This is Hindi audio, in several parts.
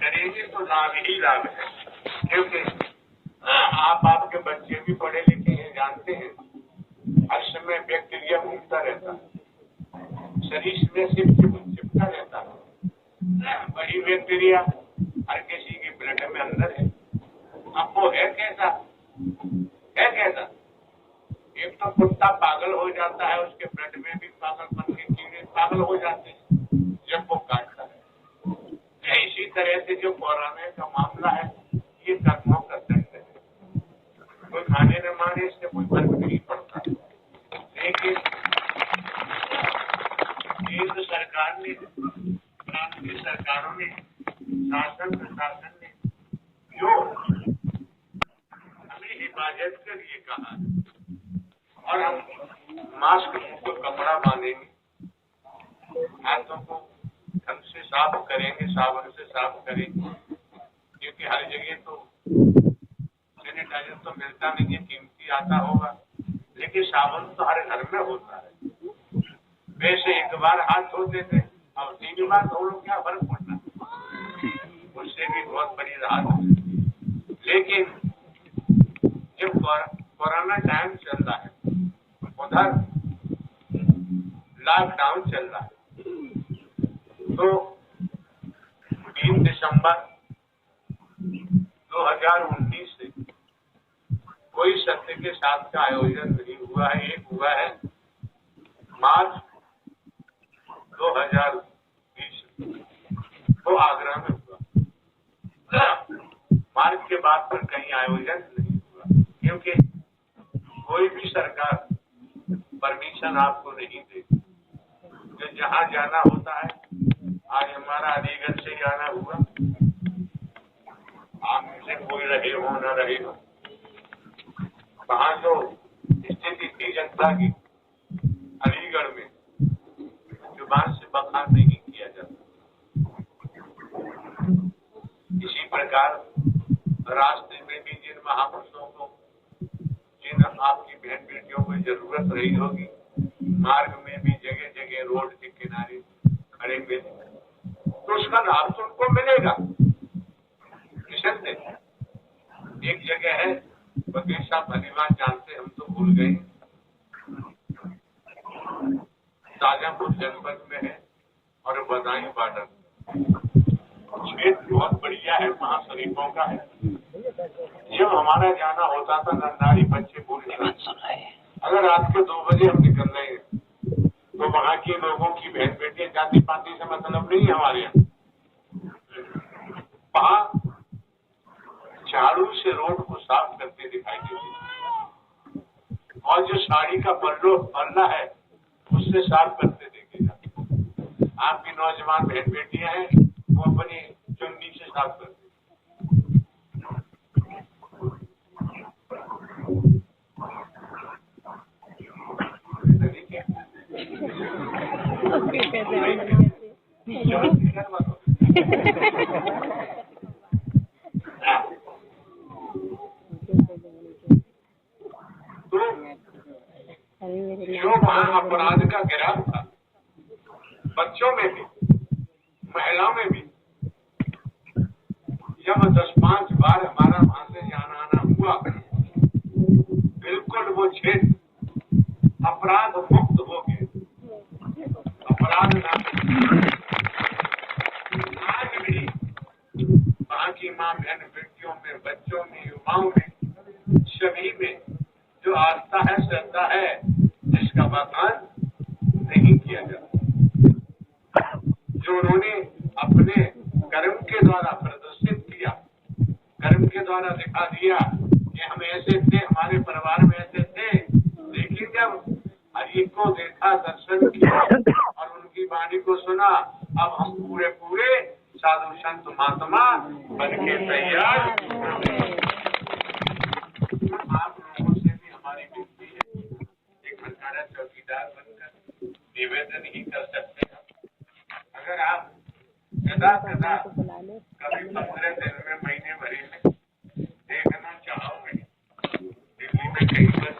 करेंगे तो लाभ ही लाभ है, क्योंकि आप आपके बच्चे भी पढ़े लिखे हैं, जानते हैं हर समय बैक्टीरिया घूमता रहता है, शरीर में सिर्फ चिपका रहता है, वही बैक्टीरिया हर किसी के ब्लड में अंदर है। अब वो है कैसा, एक तो कुत्ता पागल हो जाता है, उसके ब्लड में भी पागलपन के कीड़े पागल हो जाते हैं जब वो काटता है। इसी तरह से जो कोरोना का मामला है, ये कर्मों का दंड है, कोई माने न माने इससे कोई फर्क नहीं पड़ता। लेकिन केंद्र सरकार ने, राज्य सरकारों ने, शासन प्रशासन ने जो हमें हिफाजत के लिए कहा और हम मास्क को कपड़ा बांधेंगे, हाथों को ढंग से साफ करेंगे, साबुन से साफ करेंगे, क्योंकि हर जगह तो सैनिटाइजर तो मिलता नहीं है, कीमती आता होगा, लेकिन साबुन तो हर घर में होता है। वैसे एक बार हाथ धोते थे, अब 3 बार धो लो, क्या फर्क पड़ता, उससे भी बहुत बड़ी राहत है। लेकिन जब कोरोना टाइम चल रहा है, उधर लॉकडाउन चल रहा है, तो 3 दिसंबर 2019 से कोई सत्य के साथ का आयोजन नहीं हुआ है। एक हुआ है मार्च 2020, वो आगरा में हुआ। मार्च के बाद पर कहीं आयोजन नहीं हुआ, क्योंकि कोई भी सरकार परमिशन आपको नहीं देती। जो जहाँ जाना होता है, आज हमारा अलीगढ़ से जाना हुआ, आप में से कोई रहे हो न रहे हो, वहां जो स्थिति थी जनता की अलीगढ़ में, जुबान से बखान नहीं किया जाता। इसी प्रकार रास्ते में भी जिन महापुरुषों को, जिन आपकी बहन बेटियों को जरूरत रही होगी, मार्ग में भी जगह जगह रोड के किनारे खड़े मिले, तो उसका लाभ तो उनको मिलेगा। एक जगह है, वकील साहब धन्यवाद जानते, हम तो भूल गए, ताजापुर जनपद में है और बदायूं बॉर्डर, क्षेत्र बहुत बढ़िया है, महाशरीफों का है। जब हमारा जाना होता था, नंदारी बच्चे पूरे, अगर रात के 2 बजे हम निकल रहे हैं, तो वहाँ के लोगों की बहन बेटियां जाति पाति से मतलब नहीं है हमारे यहाँ, वहाँ झाड़ू से रोड को साफ करते दिखाई देते, और जो साड़ी का पल्ला है उससे साफ करते देखे जाते। आपकी नौजवान बहन बेटियां हैं, वो अपनी चुन्नी से साफ करते। जो वहाँ अपराध का गिराव था, बच्चों में भी महिलाओं में भी, जब 10-5 बार हमारा वहां से जाना आना हुआ, बिल्कुल वो क्षेत्र अपराध मुक्त हो गए, अपराध आज भी वहाँ की माँ बहन बेटियों में, बच्चों में, युवाओं में, सभी में जो आस्था है, श्रद्धा है, जिसका बखान नहीं किया जाता, जो उन्होंने अपने कर्म के द्वारा प्रदर्शित किया, कर्म के द्वारा दिखा दिया कि हम ऐसे थे, हमारे परिवार में ऐसे थे, लेकिन जब हरि को देखा, दर्शन किया और उनकी वाणी को सुना, अब हम पूरे पूरे साधु संत महात्मा बन के तैयार। आप लोगों से भी हमारी विनती है, एक हमारा चौकीदार बनकर निवेदन ही कर सकते हैं। अगर आप कदा कभी 15 दिन में, महीने भरे में देखना चाहोगे दिल्ली में कहीं पर,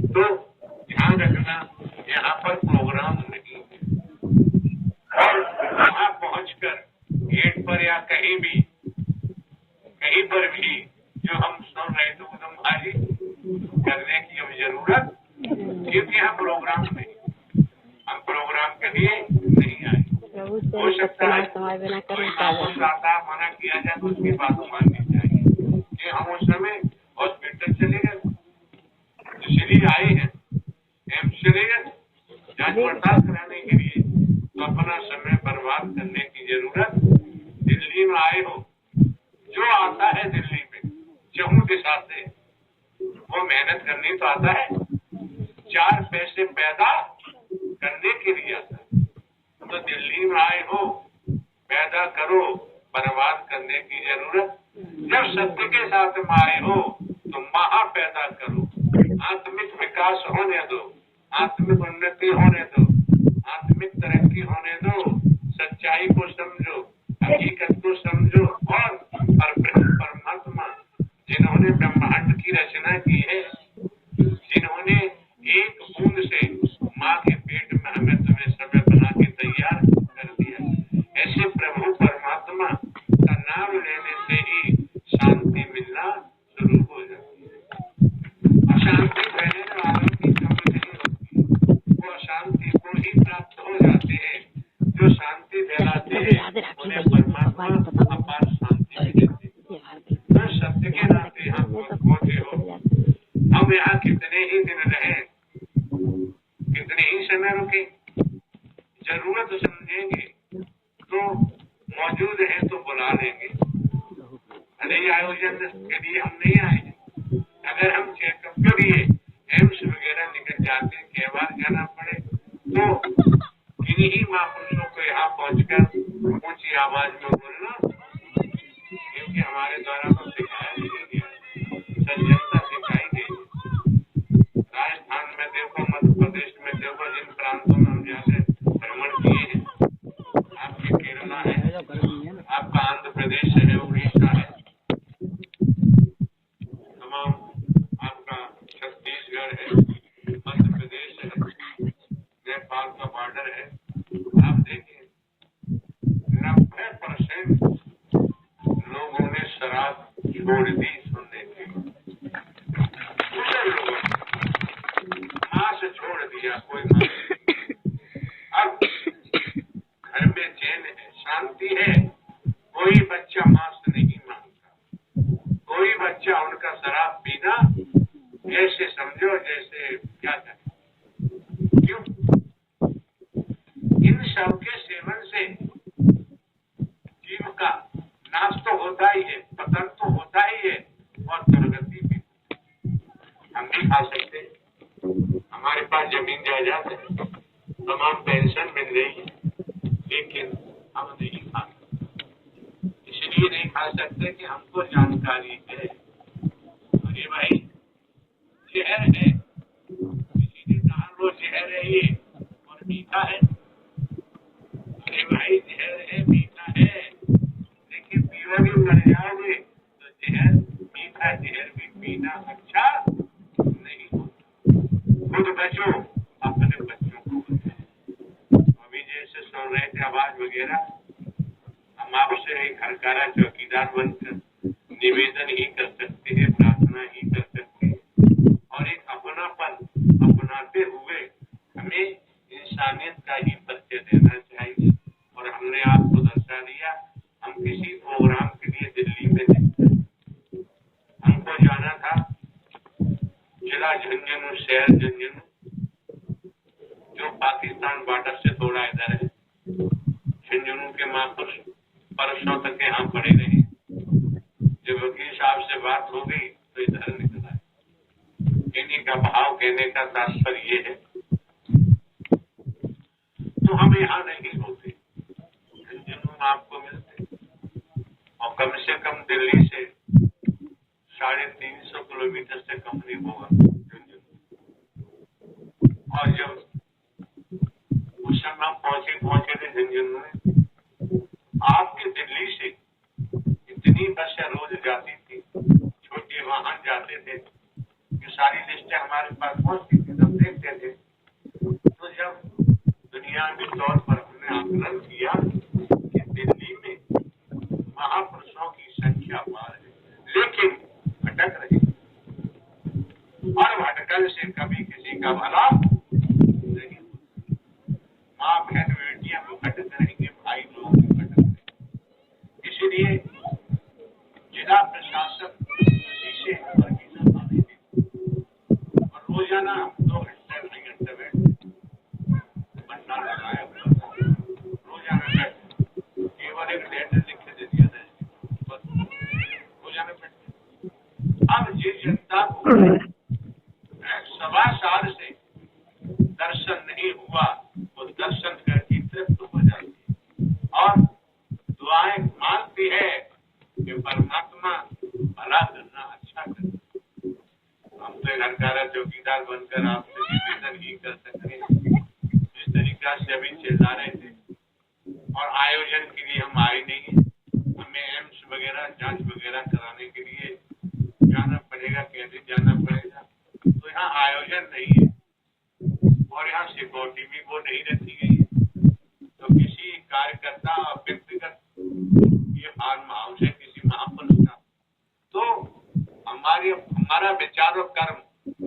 तो ध्यान रखना यहाँ पर प्रोग्राम नहीं है, और वहाँ पहुँचकर गेट पर या कहीं भी पर भी जो हम सुन रहे थे वो तुम्हारी करने की अब जरूरत, क्योंकि हम प्रोग्राम में, हम प्रोग्राम के लिए नहीं आए। हो सकता है कोई मामूस आता मना किया जाए तो उसकी बात माननी चाहिए कि हम उस समय हॉस्पिटल चले गए, इसलिए आए हैं, एम्स चले गए जांच पड़ताल कराने के लिए, तो अपना समय बर्बाद करने की जरूरत, दिल्ली में आए हो, जो आता है दिल्ली में चहुं दिशा से वो मेहनत करनी तो आता है, 4 पैसे पैदा करने के लिए आता है। तो दिल्ली में आए हो, पैदा करो, बर्बाद करने की जरूरत, जब सत्य के साथ में आए हो तो महा पैदा करो, आत्मिक विकास होने दो, आत्मिक उन्नति होने दो, आत्मिक तरक्की होने दो, सच्चाई को समझो, हकीकत को समझो, और परमात्मा जिन्होंने ब्रह्मांड की रचना की है, जिन्होंने एक बूंद से माँ के पेट में हमें तुम्हें समय बना के तैयार कर दिया, ऐसे प्रभु परमात्मा का नाम लेने से ही शांति मिलना शुरू हो जाती है। अशांति फैलने वालों की कमी नहीं होती, वो अशांति को ही प्राप्त हो जाते हैं। जो शांति फैलाते हैं उन्हें परमात्मा अपार शांति भी देते हैं। तो सत्य के नाते हम पहुंचे हो, हम यहाँ कितने ही दिन रहे, कितने ही समय रुके, जरूरत समझेंगे तो मौजूद है तो बुला लेंगे, भले ही आयोजन के लिए हम नहीं आए, अगर हम चेकअप के लिए एम्स वगैरह निकल जाते हैं, कई बार जाना पड़े, तो किन्हीं महापुरुषों को यहाँ पहुंचकर ऊंची आवाज में बोलना, क्योंकि हमारे द्वारा तो सिखाया नहीं गया, सज्जनता सिखाई गई। राजस्थान में देखो, मध्य प्रदेश में देखो, जिन प्रांतों में हम जाते भ्रमण किए हैं, आपके केरला है, आपका आंध्र प्रदेश है, उड़ीसा है, तमाम आपका छत्तीसगढ़ है, मध्य प्रदेश है, नेपाल का बॉर्डर है, आप देखिए 90% लोगों ने शराब छोड़ दी सुनने के, दूसरे लोगों मां से छोड़ दिया, कोई मां अब घर में चैन है, शांति है, कोई बच्चा मांस नहीं मांगता, कोई बच्चा उनका शराब पीना ऐसे समझो जैसे क्या करें, क्यों? इन सब के सेवन से जीव का नाश तो होता ही है, पतन तो होता ही है, और दुर्गति भी। हम भी खा सकते हैं, हमारे पास जमीन जायदाद है, तमाम पेंशन मिल रही है, लेकिन हम नहीं खा सकते, इसलिए नहीं खा सकते कि हमको जानकारी है, अरे भाई जहर है, किसी ने कहा वो जहर है ये और मीठा है, अरे भाई जहर है मीठा है, लेकिन पीओगे मर जाओगे, तो जहर मीठा जहर भी पीना अच्छा नहीं होता। खुद बचो, अपने बच्चों को बचाओ। अभी जैसे सुन रहे थे आवाज वगैरह, हम आपसे एक हरकारा चौकीदार बनकर निवेदन ही कर सकते हैं, प्रार्थना ही कर सकते हैं, और एक अपनापन अपनाते हुए हमें इंसानियत का ही परिचय देना चाहिए। और हमने आपको दर्शा दिया, हम किसी प्रोग्राम के लिए दिल्ली में नहीं गए, हमको जाना था जिला झुंझुनू, शहर झुंझुनू, जो पाकिस्तान बॉर्डर से थोड़ा इधर है। झुंझुनू के महापुरुष परसों तक यहाँ पड़े रहे, जब वकील साहब से बात हो गई तो इधर निकल आए। कहने का भाव, कहने का तात्पर्य ये है, तो हम यहाँ नहीं होते, झुंझुनू में आपको मिलते, और कम से कम दिल्ली से 350 किलोमीटर से कम नहीं होगा झुंझुनू। और जब उस समय हम पहुंचे थे झुंझुनू में, आपके दिल्ली से इतनी बसें रोज जाती थी, छोटे वाहन जाते थे, ये सारी लिस्टें हमारे पास पहुंचती थी, हम देखते थे। तो जब दुनियावी तौर पर हमने आकलन किया कि दिल्ली में महापुरुषों की संख्या अपार है, लिए जिला प्रशासन शीशे और गीजर पानी दे और रोजाना 2 घंटे 3 घंटे बैठ बनना लगाया रोजाना बैठ केवल एक लेटर लिख के दे दिया था बस रोजाना बैठ। अब जिस जनता को 1.25 साल से दर्शन नहीं हुआ वो दर्शन करके तृप्त हो जाती है और दुआएं मांगती है कि परमात्मा भला करना अच्छा करना। हम तो घरकारा चौकीदार बनकर आपसे निवेदन ही कर सकते हैं। जिस तरीका से अभी चिल्ला रहे थे और आयोजन के लिए हम आए नहीं है, हमें एम्स वगैरह जांच वगैरह कराने के लिए जाना पड़ेगा, कैसे जाना पड़ेगा, तो यहाँ आयोजन नहीं है और यहाँ सिक्योरिटी भी वो नहीं रखी गई है। तो किसी कार्यकर्ता और व्यक्तिगत ये फार्म हाउस है किसी महापुरुष का, तो हमारा विचार और कर्म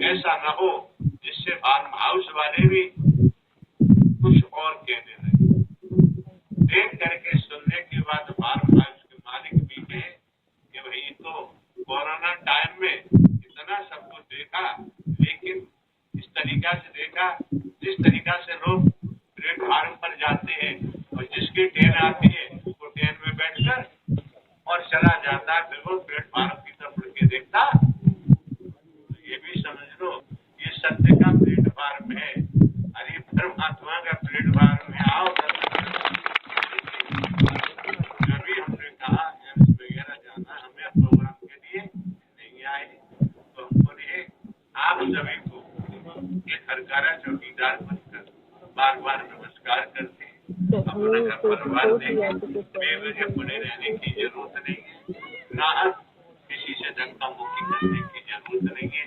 ऐसा न हो जिससे फार्म हाउस वाले भी कुछ और कहने लगे। देख करके सुनने के बाद फार्म हाउस के मालिक भी कहे कि भाई तो कोरोना टाइम में इतना सब कुछ देखा, लेकिन इस तरीका से देखा जिस तरीका से लोग प्लेटफार्म पर जाते हैं और जिसकी ट्रेन आती है उसको ट्रेन में बैठकर और चला जाता है, बिल्कुल प्लेटफार्म की तरफ मुड़ के देखता। तो ये भी समझ लो ये सत्य का प्लेटफार्म है, अरे परमात्मा का प्लेटफार्म है। आओ जब हमने कहा एम्स वगैरह जाना हमें प्रोग्राम के लिए नहीं आए, तो हम बोले आप सभी को एक हरकारा चौकीदार बनकर बार बार नमस्कार करते हैं। अपने घर परिवार में बेवजह पड़े रहने की जरूरत नहीं है, ना किसी से धक्का मुक्की करने की जरूरत नहीं है।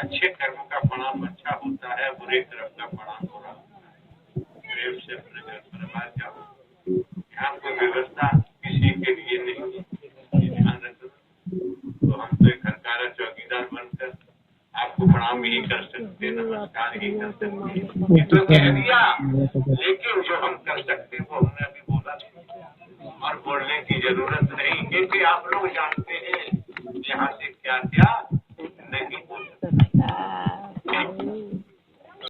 अच्छे कर्म का परिणाम अच्छा होता है, बुरे कर्म का परिणाम बुरा होता है। प्रेम से अपने घर परिवार जाओ, यहाँ कोई व्यवस्था किसी के लिए नहीं है, ध्यान रखो। तो हम तो एक हरकारा चौकीदार बनकर आपको प्रणाम ही कर सकते, नमस्कार ही कर सकते, ये तो कह दिया, लेकिन जो हम कर सकते वो हमने अभी बोला और बोलने की जरूरत नहीं, क्योंकि आप लोग जानते